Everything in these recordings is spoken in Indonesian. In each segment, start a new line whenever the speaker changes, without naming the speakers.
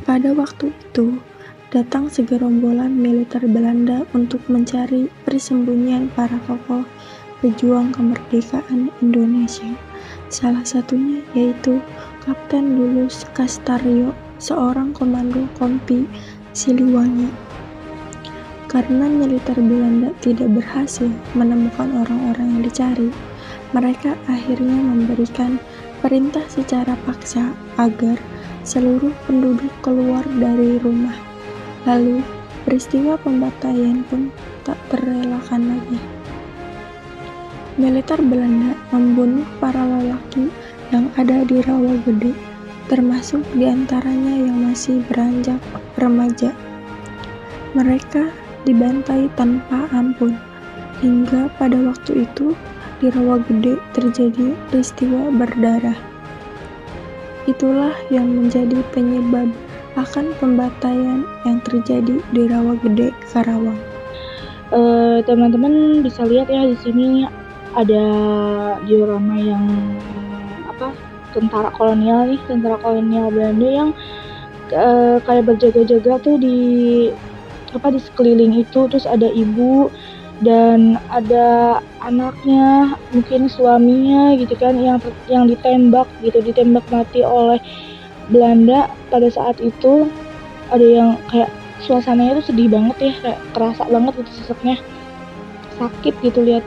Pada waktu itu, datang segerombolan militer Belanda untuk mencari persembunyian para tokoh pejuang kemerdekaan Indonesia. Salah satunya yaitu Kapten Lulus Kastaryo, seorang komando Kompi Siliwangi. Karena militer Belanda tidak berhasil menemukan orang-orang yang dicari, mereka akhirnya memberikan perintah secara paksa agar seluruh penduduk keluar dari rumah. Lalu, peristiwa pembantaian pun tak terelakkan lagi. Militer Belanda membunuh para lelaki yang ada di Rawagede, termasuk diantaranya yang masih beranjak remaja. Mereka dibantai tanpa ampun, hingga pada waktu itu di Rawagede terjadi peristiwa berdarah. Itulah yang menjadi penyebab akan pembantaian yang terjadi di Rawagede, Karawang.
Teman-teman bisa lihat ya, di sini ada diorama yang tentara kolonial Belanda yang kayak berjaga-jaga tuh di sekeliling itu. Terus ada ibu dan ada anaknya, mungkin suaminya gitu kan, yang ditembak mati oleh Belanda pada saat itu. Ada yang kayak suasananya tuh sedih banget ya, kayak kerasa banget gitu seseknya, sakit gitu lihat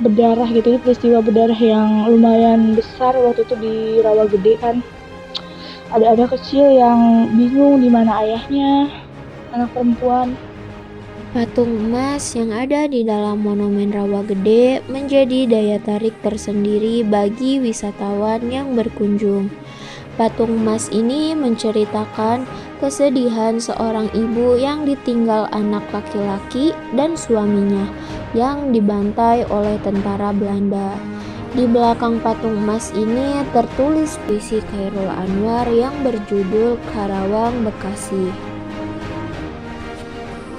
berdarah gitu. Itu peristiwa berdarah yang lumayan besar waktu itu di Rawagede kan. Ada anak kecil yang bingung di mana ayahnya, anak perempuan.
Patung emas yang ada di dalam Monumen Rawagede menjadi daya tarik tersendiri bagi wisatawan yang berkunjung. Patung emas ini menceritakan kesedihan seorang ibu yang ditinggal anak laki-laki dan suaminya yang dibantai oleh tentara Belanda. Di belakang patung emas ini tertulis puisi Chairul Anwar yang berjudul Karawang Bekasi.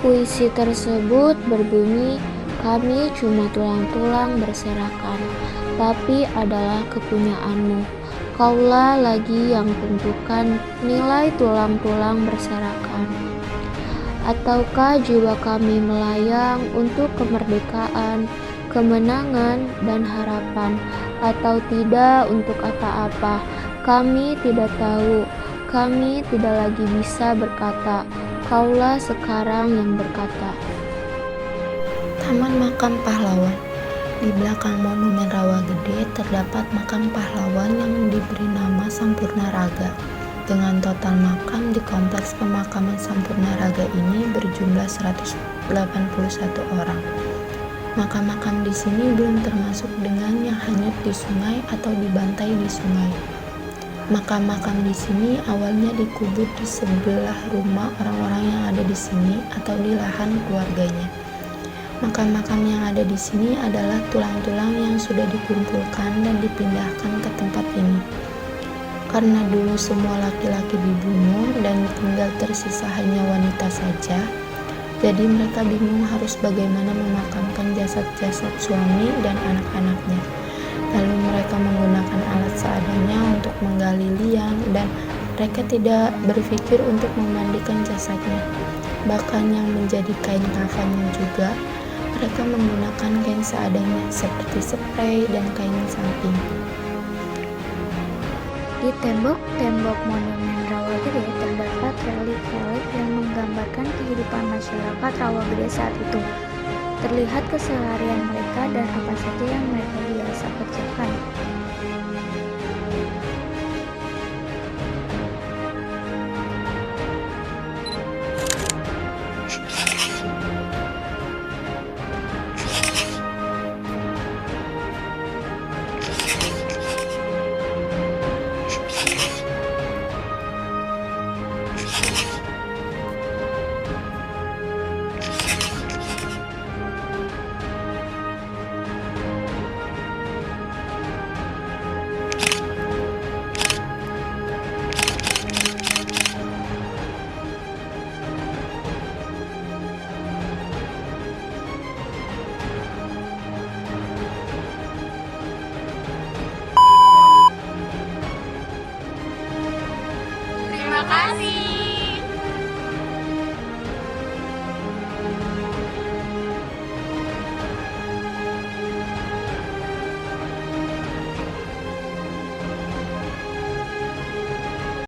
Puisi tersebut berbunyi, "Kami cuma tulang-tulang berserakan, tapi adalah kepunyaanmu. Kaulah lagi yang tentukan nilai tulang-tulang berserakan. Ataukah jiwa kami melayang untuk kemerdekaan, kemenangan, dan harapan, atau tidak untuk apa-apa? Kami tidak tahu. Kami tidak lagi bisa berkata. Kaulah sekarang yang berkata."
Taman Makam Pahlawan. Di belakang Monumen Rawagede terdapat makam pahlawan yang diberi nama Sampurna Raga. Dengan total makam di kompleks pemakaman Sampurna Raga ini berjumlah 181 orang. Makam-makam di sini belum termasuk dengan yang hanyut di sungai atau dibantai di sungai. Makam-makam di sini awalnya dikubur di sebelah rumah orang-orang yang ada di sini atau di lahan keluarganya. Makam-makam yang ada di sini adalah tulang-tulang yang sudah dikumpulkan dan dipindahkan ke tempat ini. Karena dulu semua laki-laki dibunuh dan tinggal tersisa hanya wanita saja, jadi mereka bingung harus bagaimana memakamkan jasad-jasad suami dan anak-anaknya. Lalu mereka menggunakan alat seadanya untuk menggali liang dan mereka tidak berpikir untuk memandikan jasadnya. Bahkan yang menjadi kain kafannya juga, mereka menggunakan kain seadanya seperti spray dan kain samping.
Di tembok-tembok Monumen Rawagede terdapat relik-relik yang menggambarkan kehidupan masyarakat Rawagede saat itu. Terlihat keseharian mereka dan apa saja yang mereka biasa kerjakan.